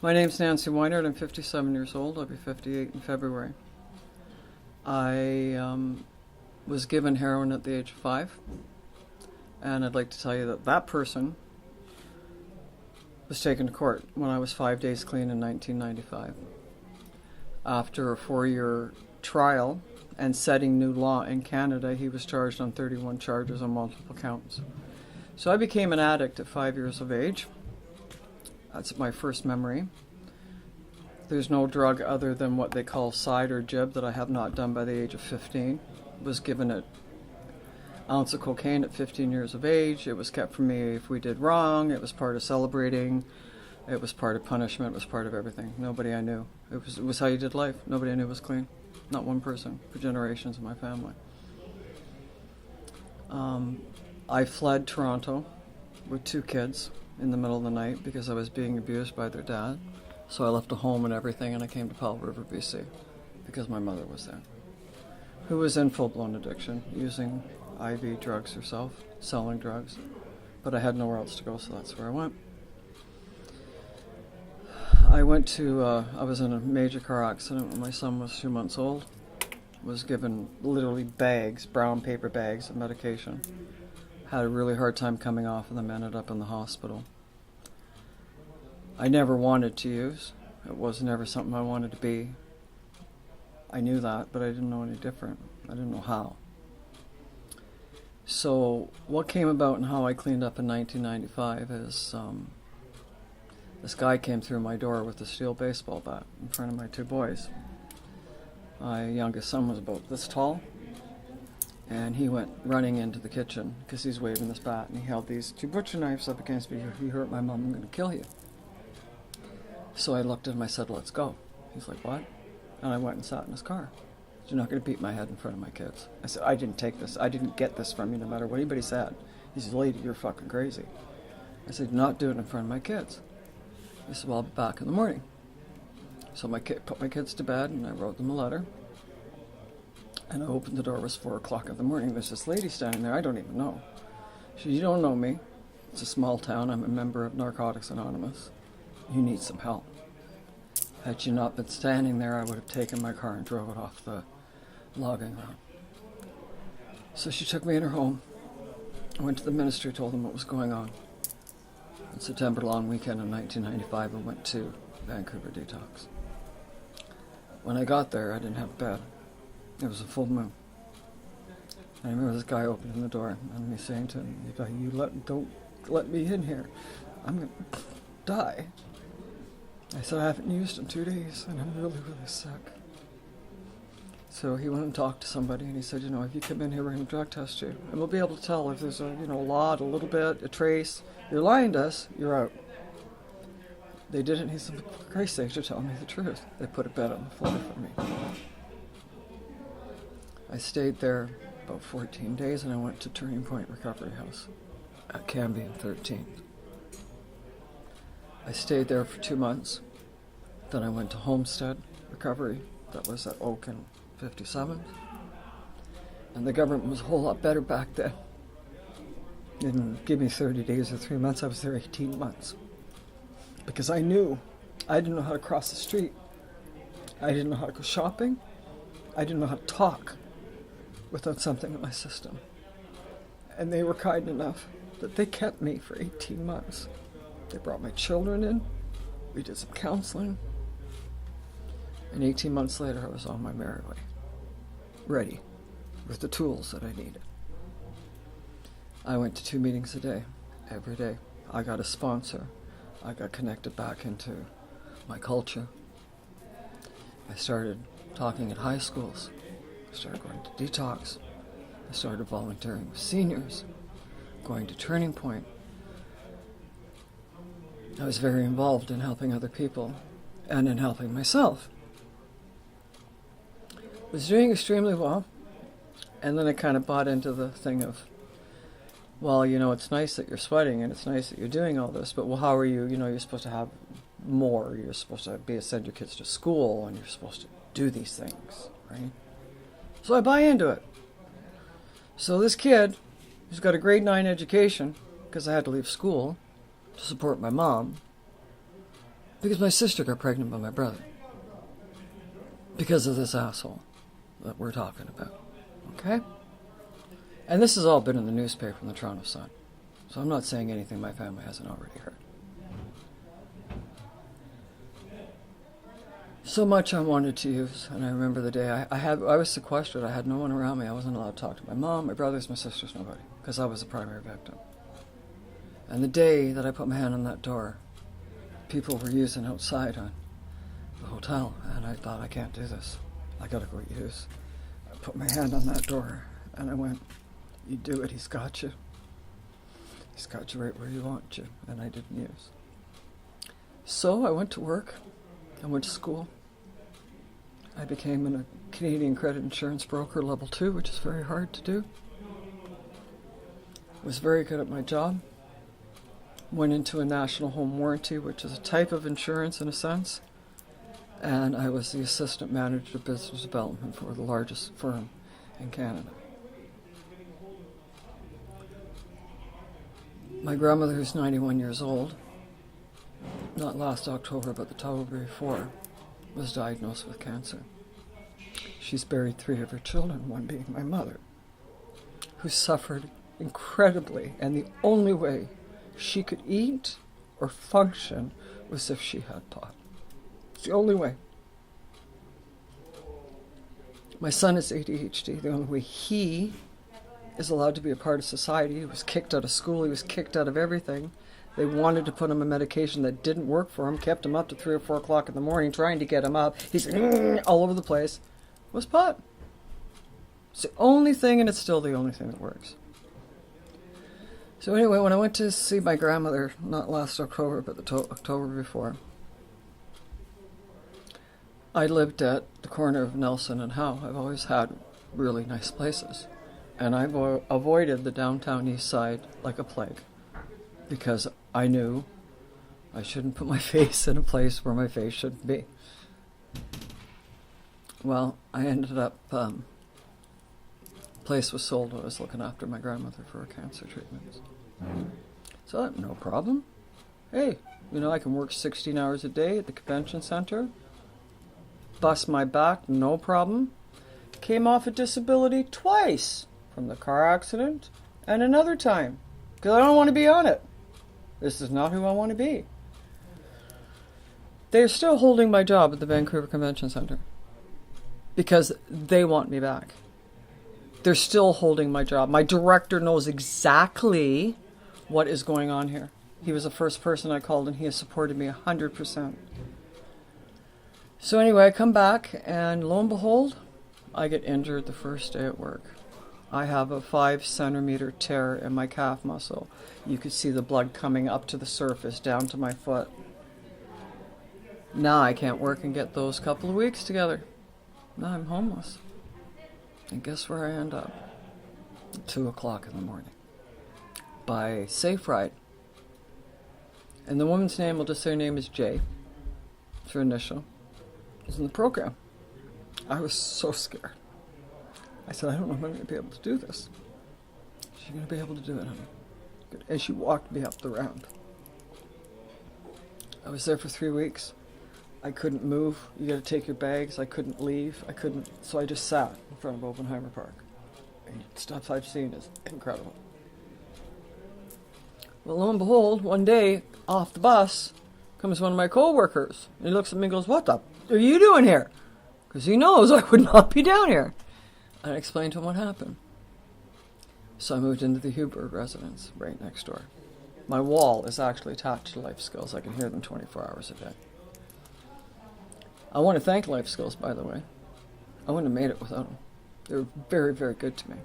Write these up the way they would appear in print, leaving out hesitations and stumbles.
My name's Nancy Weinert. I'm 57 years old. I'll be 58 in February. I was given heroin at the age of 5, and I'd like to tell you that that person was taken to court when I was 5 days clean in 1995. After a 4-year trial and setting new law in Canada, he was charged on 31 charges on multiple counts. So I became an addict at 5 years of age. That's my first memory. There's no drug other than what they call side or jib that I have not done by the age of 15. Was given an ounce of cocaine at 15 years of age. It was kept from me if we did wrong. It was part of celebrating. It was part of punishment. It was part of everything. Nobody I knew. It was how you did life. Nobody I knew was clean. Not one person for generations in my family. I fled Toronto with 2 kids in the middle of the night because I was being abused by their dad. So I left a home and everything, and I came to Powell River, BC, because my mother was there, who was in full-blown addiction, using IV drugs herself, selling drugs. But I had nowhere else to go, so that's where I went. I was in a major car accident when my son was 2 months old. Was given literally bags, brown paper bags of medication. Had a really hard time coming off of them, ended up in the hospital. I never wanted to use. It was never something I wanted to be. I knew that, but I didn't know any different. I didn't know how. So what came about and how I cleaned up in 1995 is this guy came through my door with a steel baseball bat in front of my 2 boys. My youngest son was about this tall, and he went running into the kitchen because he's waving this bat, and he held these 2 butcher knives up against me. "You hurt my mom, I'm going to kill you." So I looked at him, I said, "Let's go." He's like, "What?" And I went and sat in his car. "You're not going to beat my head in front of my kids." I said, "I didn't take this. I didn't get this from you no matter what anybody said." He said, "Lady, you're fucking crazy." I said, "Not do it in front of my kids." He said, "Well, I'll be back in the morning." So put my kids to bed, and I wrote them a letter. And I opened the door. It was 4 o'clock in the morning. There's this lady standing there I don't even know. She said, "You don't know me. It's a small town. I'm a member of Narcotics Anonymous. You need some help." Had she not been standing there, I would have taken my car and drove it off the logging road. So she took me in her home. I went to the ministry, told them what was going on. On September long weekend in 1995, I went to Vancouver detox. When I got there, I didn't have a bed. It was a full moon. I remember this guy opening the door and me saying to him, "Don't let me in here. I'm going to die." I said, "I haven't used in 2 days, and I'm really, really sick." So he went and talked to somebody, and he said, "If you come in here, we're going to drug test you. And we'll be able to tell if there's a lot, a little bit, a trace. You're lying to us, you're out." They did it, and he said, "For Christ's sake, you're telling me the truth." They put a bed on the floor for me. I stayed there about 14 days, and I went to Turning Point Recovery House at Cambie and 13th. I stayed there for 2 months. Then I went to Homestead Recovery, that was at Oak and 57th. And the government was a whole lot better back then. They didn't give me 30 days or 3 months, I was there 18 months. Because I didn't know how to cross the street. I didn't know how to go shopping. I didn't know how to talk without something in my system. And they were kind enough that they kept me for 18 months. They brought my children in. We did some counseling. And 18 months later, I was on my merry way. Ready, with the tools that I needed. I went to 2 meetings a day, every day. I got a sponsor. I got connected back into my culture. I started talking at high schools. I started going to detox. I started volunteering with seniors, going to Turning Point. I was very involved in helping other people and in helping myself. Was doing extremely well, and then I kind of bought into the thing of, well, it's nice that you're sweating and it's nice that you're doing all this, but well, how are you? You're supposed to have more. You're supposed to send your kids to school, and you're supposed to do these things, right? So I buy into it. So this kid, who's got a grade 9 education, because I had to leave school to support my mom, Because my sister got pregnant by my brother. Because of this asshole that we're talking about. Okay? And this has all been in the newspaper in the Toronto Sun. So I'm not saying anything my family hasn't already heard. So much I wanted to use, and I remember the day I was sequestered. I had no one around me. I wasn't allowed to talk to my mom, my brothers, my sisters, nobody, because I was the primary victim. And the day that I put my hand on that door, people were using outside on the hotel, and I thought, I can't do this. I gotta go use. I put my hand on that door, and I went, you do it, he's got you. He's got you right where you want you, and I didn't use. So I went to work. I went to school. I became a Canadian credit insurance broker level 2, which is very hard to do. Was very good at my job. Went into a national home warranty, which is a type of insurance in a sense. And I was the assistant manager of business development for the largest firm in Canada. My grandmother, who's 91 years old, not last October, but the October before, was diagnosed with cancer. She's buried 3 of her children, one being my mother, who suffered incredibly, and the only way she could eat or function was if she had pot. It's the only way. My son has ADHD. The only way he is allowed to be a part of society, he was kicked out of school, he was kicked out of everything. They wanted to put him on medication that didn't work for him, kept him up to 3 or 4 o'clock in the morning, trying to get him up. He's all over the place. Was pot. It's the only thing, and it's still the only thing that works. So anyway, when I went to see my grandmother, not last October, but the October before, I lived at the corner of Nelson and Howe. I've always had really nice places. And I've avoided the downtown east side like a plague. Because I knew I shouldn't put my face in a place where my face shouldn't be. Well, I ended up, place was sold. I was looking after my grandmother for her cancer treatments. So, no problem. Hey, I can work 16 hours a day at the convention center. Bust my back, no problem. Came off a disability twice from the car accident and another time because I don't want to be on it. This is not who I want to be. They're still holding my job at the Vancouver Convention Center because they want me back. They're still holding my job. My director knows exactly what is going on here. He was the first person I called, and he has supported me 100%. So anyway, I come back, and lo and behold, I get injured the first day at work. I have a 5-centimeter tear in my calf muscle. You could see the blood coming up to the surface, down to my foot. Now I can't work and get those couple of weeks together. Now I'm homeless. And guess where I end up? 2 o'clock in the morning. By Safe Ride. And the woman's name, we'll just say her name is Jay. It's her initial. Was in the program. I was so scared. I said, I don't know if I'm going to be able to do this. She's going to be able to do it, honey. Good. And she walked me up the ramp. I was there for 3 weeks. I couldn't move. You got to take your bags. I couldn't leave. So I just sat in front of Oppenheimer Park. And stuff I've seen is incredible. Well, lo and behold, one day, off the bus, comes one of my co-workers. And he looks at me and goes, what the are you doing here? Because he knows I would not be down here. And I explained to him what happened. So I moved into the Huber residence right next door. My wall is actually attached to Life Skills. I can hear them 24 hours a day. I want to thank Life Skills, by the way. I wouldn't have made it without them. They were very, very good to me.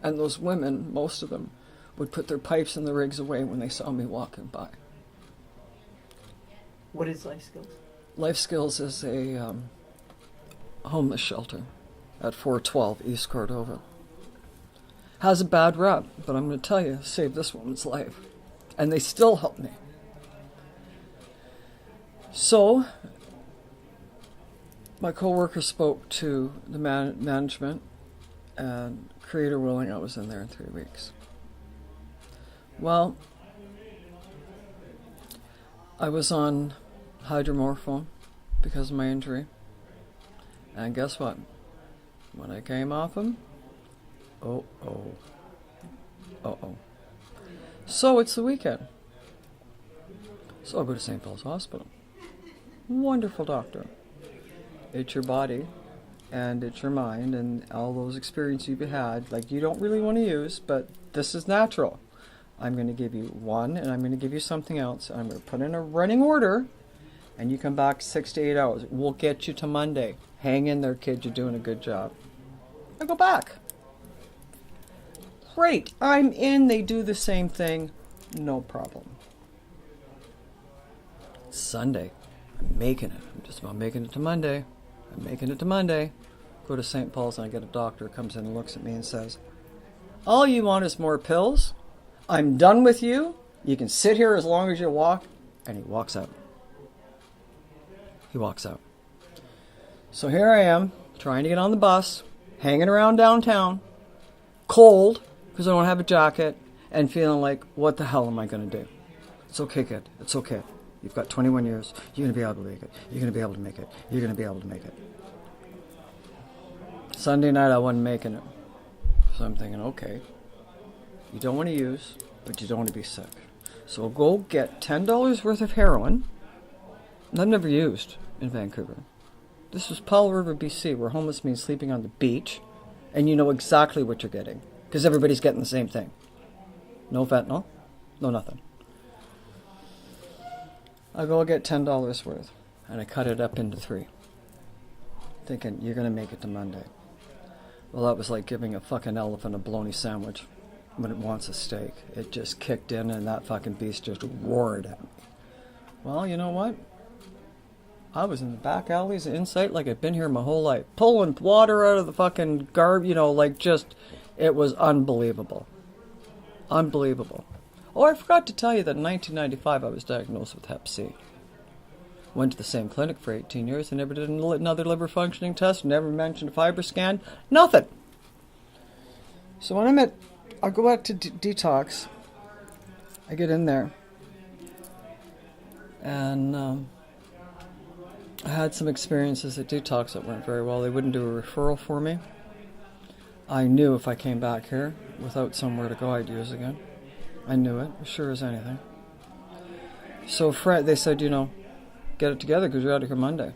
And those women, most of them, would put their pipes and their rigs away when they saw me walking by. What is Life Skills? Life Skills is a homeless shelter at 412 East Cordova. Has a bad rep, but I'm going to tell you, saved this woman's life. And they still help me. So, my co-worker spoke to the management, and creator willing, I was in there in 3 weeks. Well, I was on hydromorphone because of my injury. And guess what? When I came off them, So it's the weekend. So I'll go to St. Paul's Hospital. Wonderful doctor. It's your body and it's your mind and all those experiences you've had, like you don't really want to use, but this is natural. I'm going to give you one and I'm going to give you something else. I'm going to put in a running order and you come back 6 to 8 hours. We'll get you to Monday. Hang in there, kid. You're doing a good job. I go back. Great. I'm in. They do the same thing. No problem. Sunday. I'm making it. I'm just about making it to Monday. I'm making it to Monday. Go to St. Paul's and I get a doctor who comes in and looks at me and says, all you want is more pills. I'm done with you. You can sit here as long as you walk. And he walks out. He walks out. So here I am, trying to get on the bus, hanging around downtown, cold, because I don't have a jacket, and feeling like, what the hell am I going to do? It's okay, kid. It's okay. You've got 21 years. You're going to be able to make it. You're going to be able to make it. You're going to be able to make it. Sunday night, I wasn't making it. So I'm thinking, okay, you don't want to use, but you don't want to be sick. So go get $10 worth of heroin. And I've never used in Vancouver. This was Powell River, BC, where homeless means sleeping on the beach, and you know exactly what you're getting, because everybody's getting the same thing. No fentanyl, no nothing. I go get $10 worth, and I cut it up into 3, thinking, you're going to make it to Monday. Well, that was like giving a fucking elephant a bologna sandwich when it wants a steak. It just kicked in, and that fucking beast just roared at me. Well, you know what? I was in the back alleys of Insight like I've been here my whole life. Pulling water out of the fucking garbage, it was unbelievable. Unbelievable. Oh, I forgot to tell you that in 1995 I was diagnosed with Hep C. Went to the same clinic for 18 years and never did another liver functioning test, never mentioned a fiber scan, nothing. So when I go out to detox, I get in there, and I had some experiences at detox that weren't very well. They wouldn't do a referral for me. I knew if I came back here without somewhere to go, I'd use again. I knew it, as sure as anything. So they said, get it together because you're out of here Monday.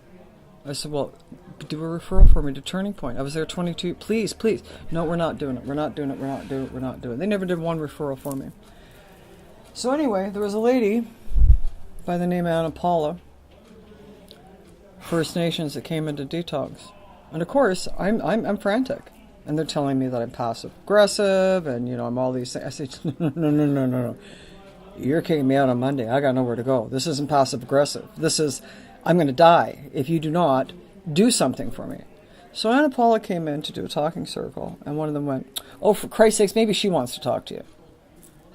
I said, well, do a referral for me to Turning Point. I was there 22. Please. No, we're not doing it. We're not doing it. They never did one referral for me. So anyway, there was a lady by the name of Anna Paula, First Nations, that came into detox. And of course, I'm frantic. And they're telling me that I'm passive aggressive and, I'm all these things. I said, no. You're kicking me out on Monday. I got nowhere to go. This isn't passive aggressive. This is, I'm going to die if you do not do something for me. So Anna Paula came in to do a talking circle, and one of them went, oh, for Christ's sakes, maybe she wants to talk to you.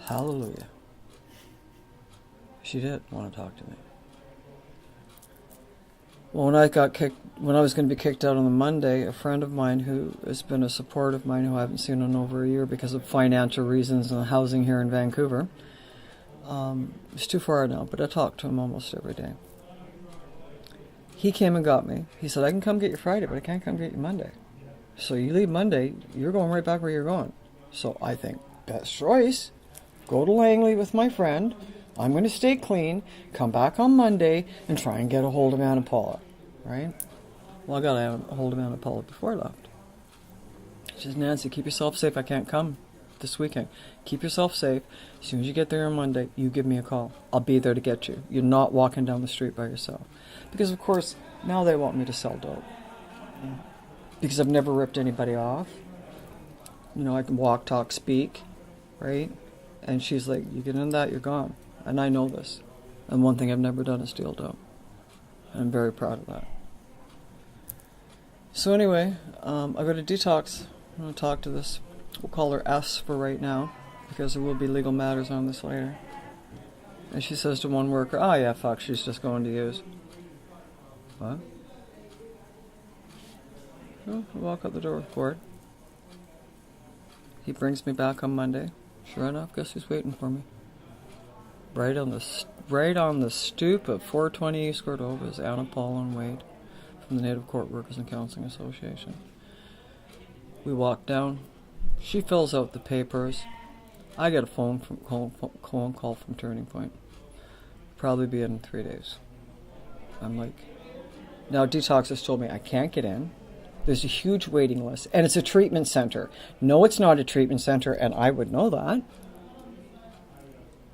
Hallelujah. She did want to talk to me. Well, when I was going to be kicked out on the Monday, a friend of mine who has been a support of mine, who I haven't seen in over a year because of financial reasons and housing here in Vancouver, it's too far now, but I talk to him almost every day. He came and got me. He said, I can come get you Friday, but I can't come get you Monday. So you leave Monday, you're going right back where you're going. So I think, best choice, go to Langley with my friend. I'm going to stay clean, come back on Monday, and try and get a hold of Anna Paula. Right? Well, I got a hold of Anna Paula before I left. She says, Nancy, keep yourself safe. I can't come this weekend. Keep yourself safe. As soon as you get there on Monday, you give me a call. I'll be there to get you. You're not walking down the street by yourself. Because, of course, now they want me to sell dope. Because I've never ripped anybody off. I can walk, talk, speak. Right? And she's like, you get into that, you're gone. And I know this. And one thing I've never done is steal dope. And I'm very proud of that. So anyway, I go to detox. I'm going to talk to this. We'll call her S for right now, because there will be legal matters on this later. And she says to one worker, oh yeah, fuck, she's just going to use. What? Oh, I walk out the door with Gord. He brings me back on Monday. Sure enough, guess who's waiting for me? Right on the right on the stoop of 420 East Cordova is Anna Paul and Wade from the Native Court Workers and Counseling Association. We walk down. She fills out the papers. I get a phone call from Turning Point. Probably be in 3 days. I'm like, now Detox has told me I can't get in. There's a huge waiting list, and it's a treatment center. No, it's not a treatment center, and I would know that.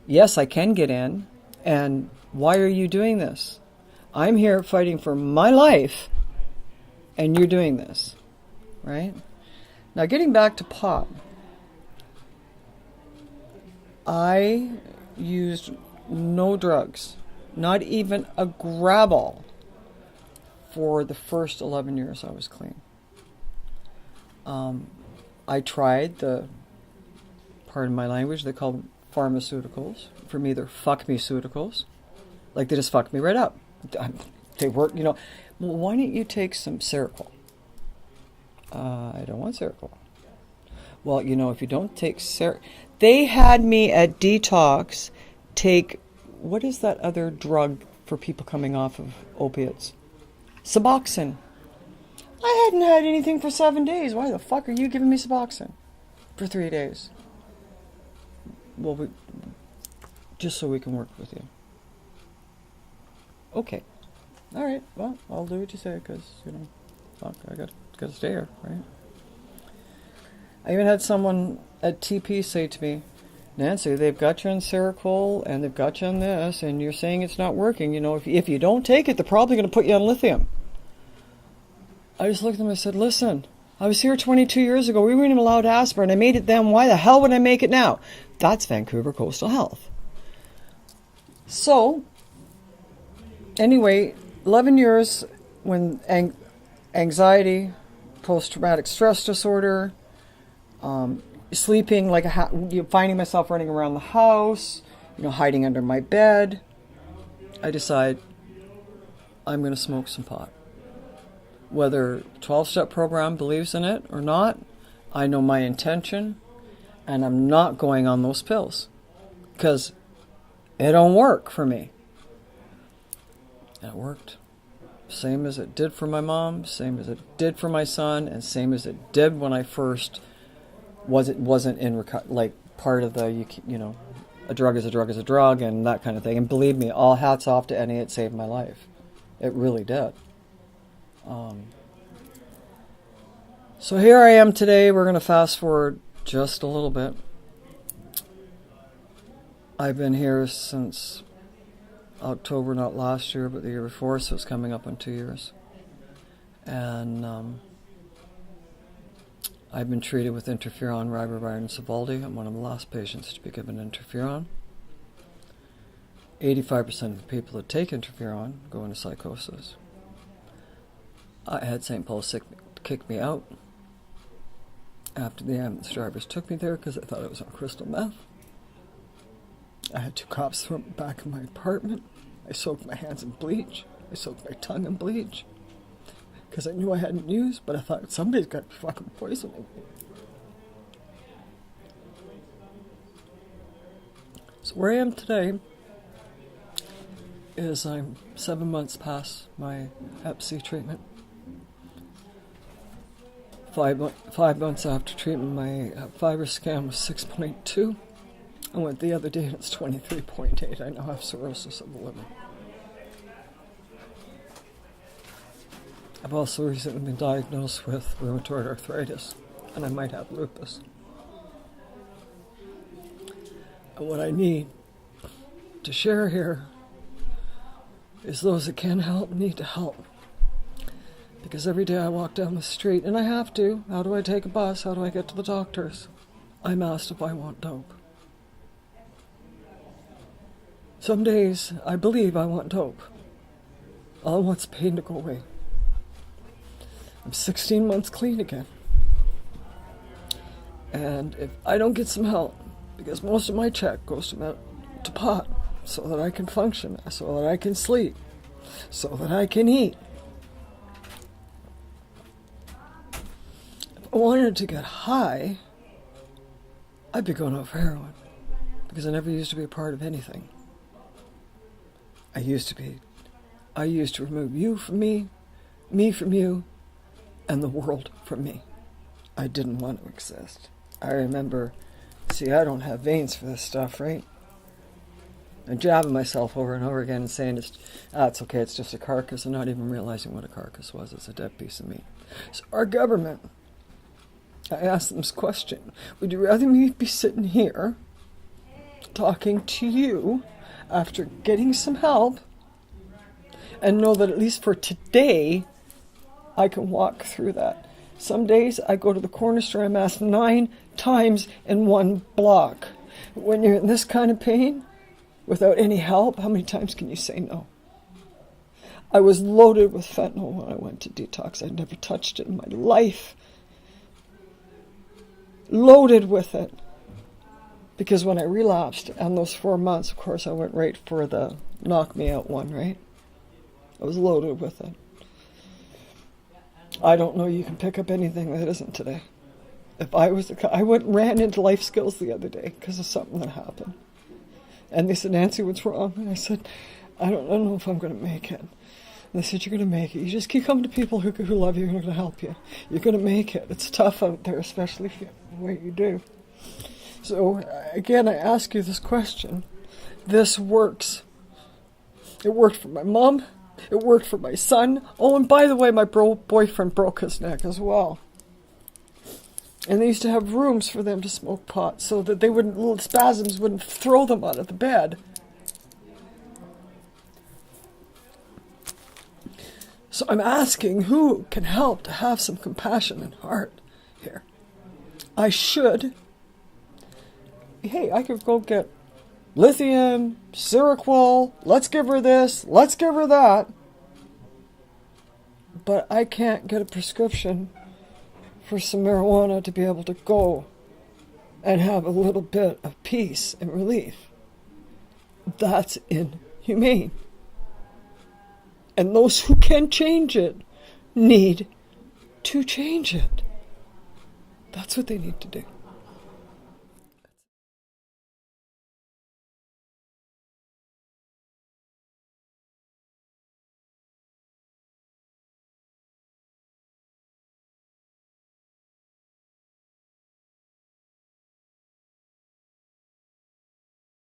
Yes, I can get in, and why are you doing this? I'm here fighting for my life, and you're doing this, right? Now, getting back to pot, I used no drugs, not even a Graball, for the first 11 years I was clean. I tried the, pardon my language, they call them pharmaceuticals. For me, they're fuck-me-ceuticals. Like, they just fuck me right up. They work, well, why don't you take some Seroquel? I don't want Seroquel. Well, if you don't take they had me at Detox take, what is that other drug for people coming off of opiates? Suboxone. I hadn't had anything for 7 days. Why the fuck are you giving me Suboxone for 3 days? Well, just so we can work with you. Okay. All right. Well, I'll do what you say because, fuck, I got to stay here, right? I even had someone at TP say to me, Nancy, they've got you on Seroquel and they've got you on this, and you're saying it's not working. If you don't take it, they're probably going to put you on lithium. I just looked at them and I said, listen, I was here 22 years ago. We weren't even allowed aspirin. I made it then. Why the hell would I make it now? That's Vancouver Coastal Health. So, anyway, 11 years when anxiety, post-traumatic stress disorder, sleeping like finding myself running around the house, hiding under my bed, I decide I'm going to smoke some pot. Whether 12-step program believes in it or not, I know my intention, and I'm not going on those pills because it don't work for me. And it worked. Same as it did for my mom, same as it did for my son, and same as it did when I first wasn't in part of the a drug is a drug is a drug and that kind of thing. And believe me, all hats off to Annie, it saved my life. It really did. So here I am today. We're going to fast forward just a little bit. I've been here since October, not last year, but the year before, so it's coming up on 2 years. And I've been treated with interferon, ribavirin, and Sovaldi. I'm one of the last patients to be given interferon. 85% of the people that take interferon go into psychosis. I had St. Paul kick me out after the ambulance drivers took me there because I thought I was on crystal meth. I had 2 cops throw me back in my apartment. I soaked my hands in bleach. I soaked my tongue in bleach because I knew I hadn't used, but I thought somebody's got to be fucking poisoning me. So where I am today is I'm 7 months past my Hep C treatment. 5 months after treatment, my fiber scan was 6.2. I went the other day and it's 23.8. I now have cirrhosis of the liver. I've also recently been diagnosed with rheumatoid arthritis, and I might have lupus. And what I need to share here is those that can help need to help. Because every day I walk down the street, and I have to, how do I take a bus? How do I get to the doctors? I'm asked if I want dope. Some days I believe I want dope. All I want is pain to go away. I'm 16 months clean again. And if I don't get some help, because most of my check goes to pot, so that I can function, so that I can sleep, so that I can eat. If I wanted to get high, I'd be going off heroin, because I never used to be a part of anything. I used to remove you from me from you, and the world from me. I didn't want to exist. I remember, see, I don't have veins for this stuff, right? And jabbing myself over and over again and saying, it's okay, it's just a carcass, and not even realizing what a carcass was. It's a dead piece of meat. So our government, I asked them this question: would you rather me be sitting here talking to you after getting some help and know that at least for today I can walk through that? Some days I go to the corner store, I'm asked 9 times in one block. When you're in this kind of pain, without any help, how many times can you say no? I was loaded with fentanyl when I went to detox. I'd never touched it in my life. Loaded with it. Because when I relapsed, and those 4 months, of course, I went right for the knock me out one, right? I was loaded with it. I don't know you can pick up anything that isn't today. If I was I went and ran into life skills the other day because of something that happened. And they said, Nancy, what's wrong? And I said, I don't know if I'm going to make it. And they said, you're going to make it. You just keep coming to people who love you and are going to help you. You're going to make it. It's tough out there, especially if you the way you do. So, again, I ask you this question. This works. It worked for my mom. It worked for my son. Oh, and by the way, my boyfriend broke his neck as well. And they used to have rooms for them to smoke pot so that little spasms wouldn't throw them out of the bed. So I'm asking, who can help to have some compassion and heart here? I should. Hey, I could go get lithium, Seroquel, let's give her this, let's give her that. But I can't get a prescription for some marijuana to be able to go and have a little bit of peace and relief. That's inhumane. And those who can change it need to change it. That's what they need to do.